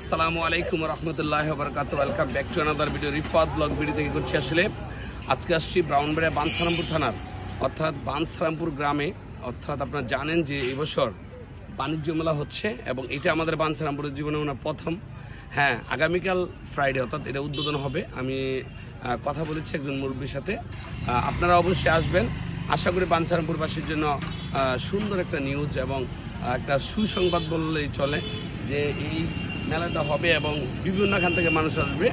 আসসালামু আলাইকুম রহমতুল্লাহ বারাকাতুহু। Welcome back to another video. Rifat blog video থেকে করছি। আসলে আজকে আসছি ব্রাহ্মণবাড়িয়া বাঞ্ছারামপুর থানার অর্থাৎ বাঞ্ছারামপুর গ্রামে। অর্থাৎ আপনারা জানেন যে এবছর বাণিজ্য মেলা হচ্ছে এবং এটা আমাদের বাঞ্ছারামপুরের জীবনে প্রথম। হ্যাঁ, আগামীকাল ফ্রাইডে অর্থাৎ এটা উদ্বোধন হবে। আমি কথা বলেছি একজন মুরব্বীর সাথে। আপনারা অবশ্যই আসবেন। আশা করি বাঞ্ছারামপুরবাসীর জন্য সুন্দর একটা নিউজ এবং একটা সুসংবাদ বললেই চলে যে এই মেলাটা হবে এবং বিভিন্নখান থেকে মানুষ আসবে,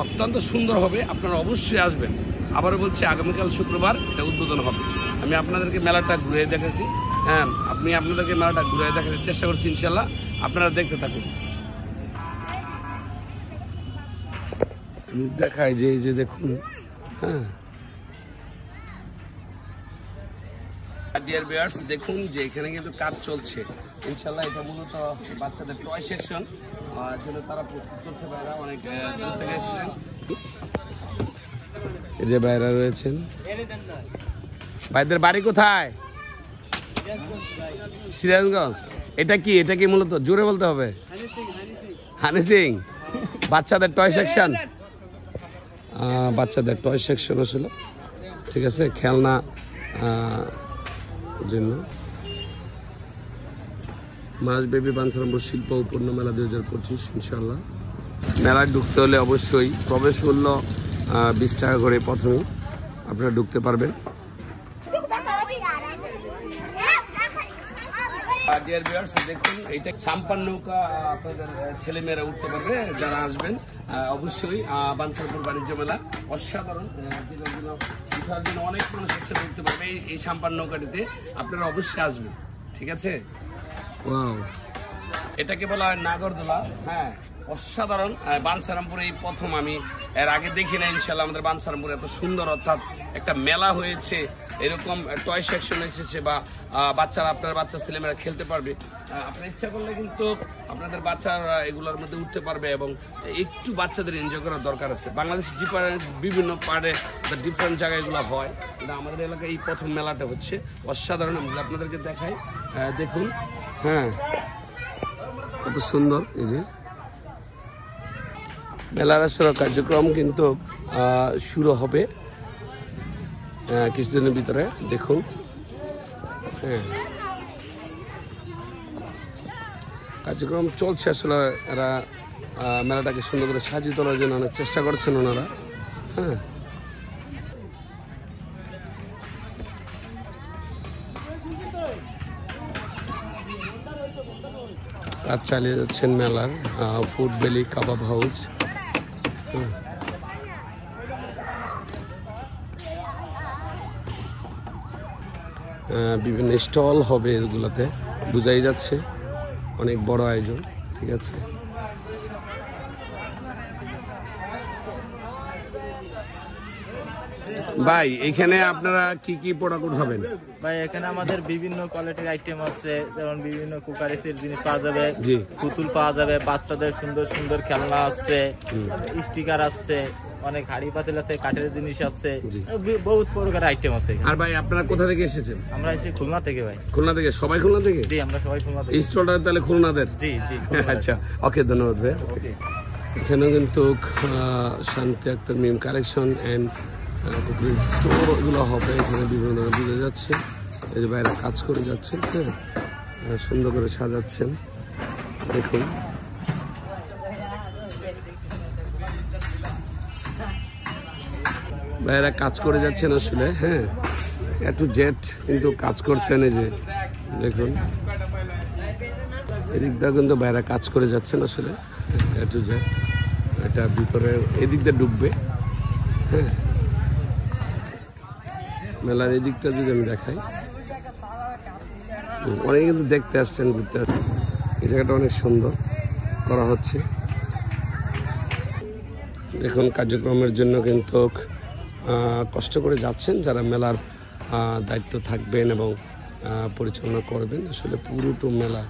অত্যন্ত সুন্দর হবে। আপনারা অবশ্যই আসবেন। আবারও বলছি, আগামীকাল শুক্রবার এটা উদ্বোধন হবে। আমি আপনাদেরকে মেলাটা ঘুরে দেখেছি। হ্যাঁ, আমি আপনাদেরকে মেলাটা ঘুরে দেখার চেষ্টা করছি। ইনশাল্লাহ আপনারা দেখতে থাকুন। দেখায় যে এই যে দেখুন, হ্যাঁ ডিয়ার ভিউয়ার্স, দেখুন যে এখানে কিন্তু কাজ চলছে। ইনশাল্লাহ এটা মূলত বাচ্চাদের টয় সেকশন, যেটা তারা প্রস্তুত করছে। বাইরা অনেক দূর থেকে এসেছেন। এই যে বাইরা রয়েছেন। ভাইদের বাড়ি কোথায়? সিরাজগঞ্জ। এটা কি মূলত জোরে বলতে হবে? হানি সিং। বাচ্চাদের টয় সেকশন, বাচ্চাদের টয় সেকশন আসলে ঠিক আছে, খেলনা জন্য। মাসব্যাপী বাঞ্ছারামপুর শিল্প ও পণ্য মেলা 2025। ইনশাল্লাহ মেলায় ঢুকতে হলে অবশ্যই প্রবেশ মূল্য 20 টাকা করে প্রথমেই আপনারা ঢুকতে পারবেন। ডিয়ার ভিউয়ার্স, দেখুন এইটা সাম্পান নৌকা, আপনাদের ছেলেমেয়েরা উঠতে পারবে যারা আসবেন। অবশ্যই বাঞ্ছারামপুর বাণিজ্য মেলা অসাধারণ, উঠার জন্য অনেক মানুষ একসাথে উঠতে পারবে এই সাম্পান নৌকাটিতে। আপনারা অবশ্যই আসবেন, ঠিক আছে? এটাকে বলা হয় নাগরদোলা। হ্যাঁ, অসাধারণ। বাঞ্ছারামপুরে এই প্রথম, আমি এর আগে দেখি না। ইনশাল্লাহ আমাদের বাঞ্ছারামপুরে এত সুন্দর অর্থাৎ একটা মেলা হয়েছে, এরকম টয় সেকশন এসেছে বা বাচ্চারা, আপনার বাচ্চা ছেলেমেয়েরা খেলতে পারবে। আপনার ইচ্ছা করলে কিন্তু আপনাদের বাচ্চারা এগুলোর মধ্যে উঠতে পারবে এবং একটু বাচ্চাদের এনজয় করার দরকার আছে। বাংলাদেশ বিভিন্ন পার্টে ডিফারেন্ট জায়গায় এগুলো হয়, কিন্তু আমাদের এলাকায় এই প্রথম মেলাটা হচ্ছে। অসাধারণ। আমি আপনাদেরকে দেখাই, দেখুন। হ্যাঁ, কত সুন্দর। এই যে মেলার আসলে কার্যক্রম কিন্তু শুরু হবে কিছুদিনের ভিতরে। দেখুন, হ্যাঁ কার্যক্রম চলছে। আসলে এরা মেলাটাকে সুন্দর করে সাজিয়ে তোলার জন্য অনেক চেষ্টা করছেন ওনারা। হ্যাঁ, কাজ চালিয়ে যাচ্ছেন মেলার। ফুড ভ্যালি কাবাব হাউস। বিভিন্ন স্টল হবে এগুলোতে, বোঝাই যাচ্ছে অনেক বড় আয়োজন। ঠিক আছে, ভাই এখানে আপনারা কি কি প্রোডাক্ট উঠাবেন? ভাই এখানে আমাদের বিভিন্ন কোয়ালিটির আইটেম আছে, যেমন বিভিন্ন কুকারিসের জিনিস পাওয়া যাবে, পুতুল পাওয়া যাবে, বাচ্চাদের সুন্দর সুন্দর খেলনা আছে, স্টিকার আছে, অনেক হাড়ি পাতিল আছে, কাঠের জিনিস আছে, বহুত প্রকার আইটেম আছে। আর ভাই আপনারা কোথা থেকে এসেছেন? আমরা এসে খুলনা থেকে। ভাই খুলনা থেকে? সবাই খুলনা থেকে? জি, আমরা সবাই খুলনা থেকে। এই স্টলটা তাহলে খুলনাদের? জি জি। আচ্ছা, ওকে, ধন্যবাদ ভাই। এখানেও কিন্তু শান্তি আক্তার মিম কালেকশন অ্যান্ড স্টোর এগুলো হবে। এখানে বিভিন্ন বোঝা যাচ্ছে। এই যে বাইরে কাজ করে যাচ্ছেন, হ্যাঁ সুন্দর করে সাজাচ্ছেন। দেখুন, বাইরে কাজ করে যাচ্ছেন আসলে। হ্যাঁ, এ টু জেড কিন্তু কাজ করছেন। এই যে দেখুন, এদিকটা কিন্তু বাইরে কাজ করে যাচ্ছেন আসলে এ টু জেড। এটা ভিতরে এদিক দিয়ে ঢুকবে। হ্যাঁ, মেলার এই দিকটা যদি আমি দেখাই, অনেকে কিন্তু দেখতে আসছেন, ঘুরতে আসছেন। এই জায়গাটা অনেক সুন্দর করা হচ্ছে। দেখুন, কার্যক্রমের জন্য কিন্তু কষ্ট করে যাচ্ছেন যারা মেলার দায়িত্ব থাকবেন এবং পরিচালনা করবেন। আসলে পুরোটো মেলা,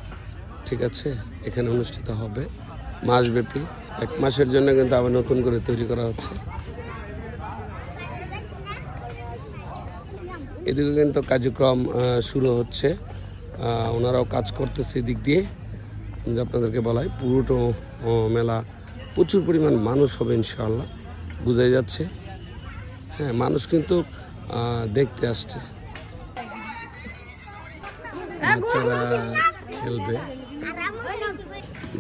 ঠিক আছে, এখানে অনুষ্ঠিত হবে মাসব্যাপী। 1 মাসের জন্য কিন্তু আবার নতুন করে তৈরি করা হচ্ছে। এদিকে কিন্তু কার্যক্রম শুরু হচ্ছে, ওনারাও কাজ করতেছে এদিক দিয়ে। যে আপনাদেরকে বলাই পুরোটো মেলা প্রচুর পরিমাণ মানুষ হবে ইনশাআল্লাহ, বোঝাই যাচ্ছে। হ্যাঁ, মানুষ কিন্তু দেখতে আসছে, বাচ্চারা খেলবে,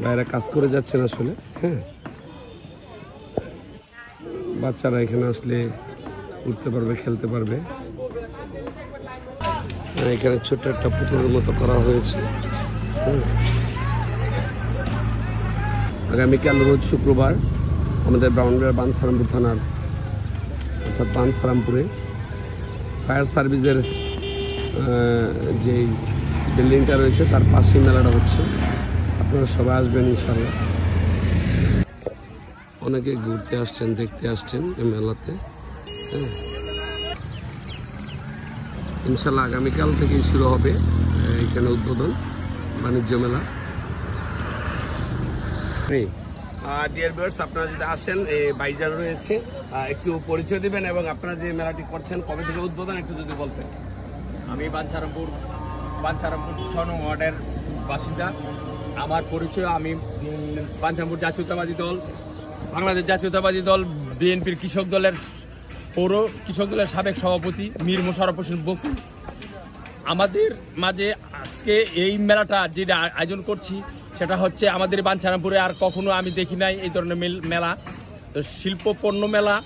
বাইরে কাজ করে যাচ্ছেন আসলে। হ্যাঁ, বাচ্চারা এখানে আসলে উঠতে পারবে, খেলতে পারবে। এখানে ছোট্ট একটা পুতুলের মতো করা হয়েছে। আগামীকাল রোজ শুক্রবার আমাদের ব্রাহ্মণবাড়িয়া বাঞ্ছারামপুর থানার অর্থাৎ বাঞ্ছারামপুরে ফায়ার সার্ভিসের যেই বিল্ডিংটা রয়েছে তার পাশেই মেলাটা হচ্ছে। আপনারা সবাই আসবেন ইনশাআল্লাহ। অনেকে ঘুরতে আসছেন, দেখতে আসছেন এই মেলাতে। হ্যাঁ, ইনশাআল্লাহ আগামীকাল থেকেই শুরু হবে এখানে উদ্বোধন বাণিজ্য মেলা। ডিয়ার ভিউয়ার্স, আপনারা যদি আসেন, বাইজার রয়েছে, একটু পরিচয় দিবেন এবং আপনারা যে মেলাটি করছেন কবে থেকে উদ্বোধন একটু যদি বলতেন। আমি বাঞ্ছারামপুর 6 নং ওয়ার্ডের বাসিন্দা। আমার পরিচয়, আমি বাঞ্ছারামপুর জাতীয়তাবাদী দল, বাংলাদেশ জাতীয়তাবাদী দল বিএনপির কৃষক দলের পৌর কৃষক দলের সাবেক সভাপতি মীর মোশাররফ হোসেন বকুল। আমাদের মাঝে আজকে এই মেলাটা যেটা আয়োজন করছি সেটা হচ্ছে আমাদের বাঞ্ছারামপুরে আর কখনো আমি দেখি নাই এই ধরনের মেলা। তো শিল্প পণ্য মেলা,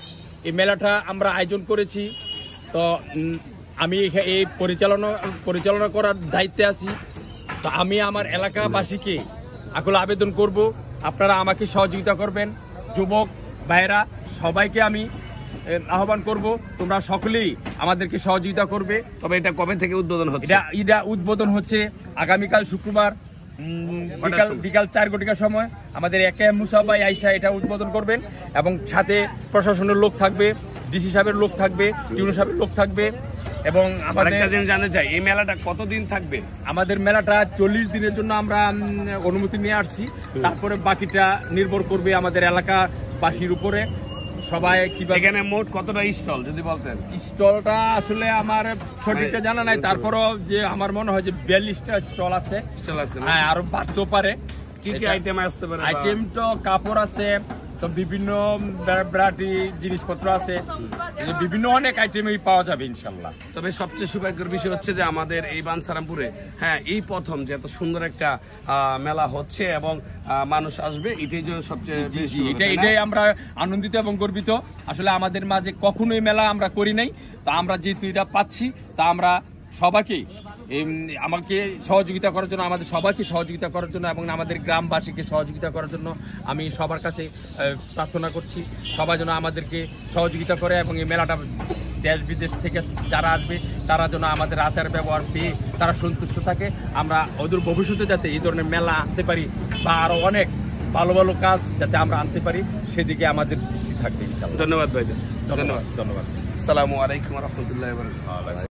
এই মেলাটা আমরা আয়োজন করেছি। তো আমি এই পরিচালনা করার দায়িত্বে আছি। তো আমি আমার এলাকাবাসীকে আকুল আবেদন করব, আপনারা আমাকে সহযোগিতা করবেন। যুবক ভাইয়েরা সবাইকে আমি আহ্বান করব, তোমরা সকলেই আমাদেরকে সহযোগিতা করবে। তবে এটা কবে থেকে উদ্বোধন হচ্ছে? এটা উদ্বোধন হচ্ছে আগামীকাল শুক্রবার বিকাল 4 ঘটিকার সময়। আমাদের একে মুসা ভাই আইসা এটা উদ্বোধন করবেন এবং সাথে প্রশাসনের লোক থাকবে, ডিসি সাহেবের লোক থাকবে, টিউনো সাহেবের লোক থাকবে। এবং আমাদের জানতে চাই এই মেলাটা কতদিন থাকবে? আমাদের মেলাটা 40 দিনের জন্য আমরা অনুমতি নিয়ে আসছি। তারপরে বাকিটা নির্ভর করবে আমাদের এলাকাবাসীর উপরে। সবাই কিভাবে, এখানে মোট কতটা স্টল যদি বলতেন? স্টলটা আসলে আমার সঠিকটা জানা নাই, তারপরও যে আমার মনে হয় যে 42টা স্টল আছে। হ্যাঁ, আরো বাড়তেও পারে। কি কি আইটেম আসতে পারে? আইটেম তো কাপড় আছে, তো বিভিন্ন ভ্যারাইটি জিনিসপত্র আছে, বিভিন্ন অনেক আইটেমই পাওয়া যাবে ইনশাল্লাহ। তবে সবচেয়ে সৌভাগ্যের বিষয় হচ্ছে যে আমাদের এই বাঞ্ছারামপুরে এই প্রথম যে এত সুন্দর একটা মেলা হচ্ছে এবং মানুষ আসবে, এটাই যে সবচেয়ে এটাই আমরা আনন্দিত এবং গর্বিত। আসলে আমাদের মাঝে কখনোই মেলা আমরা করি নাই, তা আমরা যেহেতু এটা পাচ্ছি তা আমরা সবাইকেই আমাকে সহযোগিতা করার জন্য, আমাদের সবাইকে সহযোগিতা করার জন্য এবং আমাদের গ্রামবাসীকে সহযোগিতা করার জন্য আমি সবার কাছে প্রার্থনা করছি সবাই যেন আমাদেরকে সহযোগিতা করে এবং এই মেলাটা দেশ বিদেশ থেকে যারা আসবে তারা যেন আমাদের আচার ব্যবহার পেয়ে তারা সন্তুষ্ট থাকে। আমরা অদূর ভবিষ্যতে যাতে এই ধরনের মেলা আনতে পারি বা আরো অনেক ভালো ভালো কাজ যাতে আমরা আনতে পারি সেদিকে আমাদের দৃষ্টি থাকবে ইনশাআল্লাহ। ধন্যবাদ ভাই, ধন্যবাদ। আসসালামু আলাইকুম ওয়া রাহমাতুল্লাহি ওয়া বারাকাতুহু।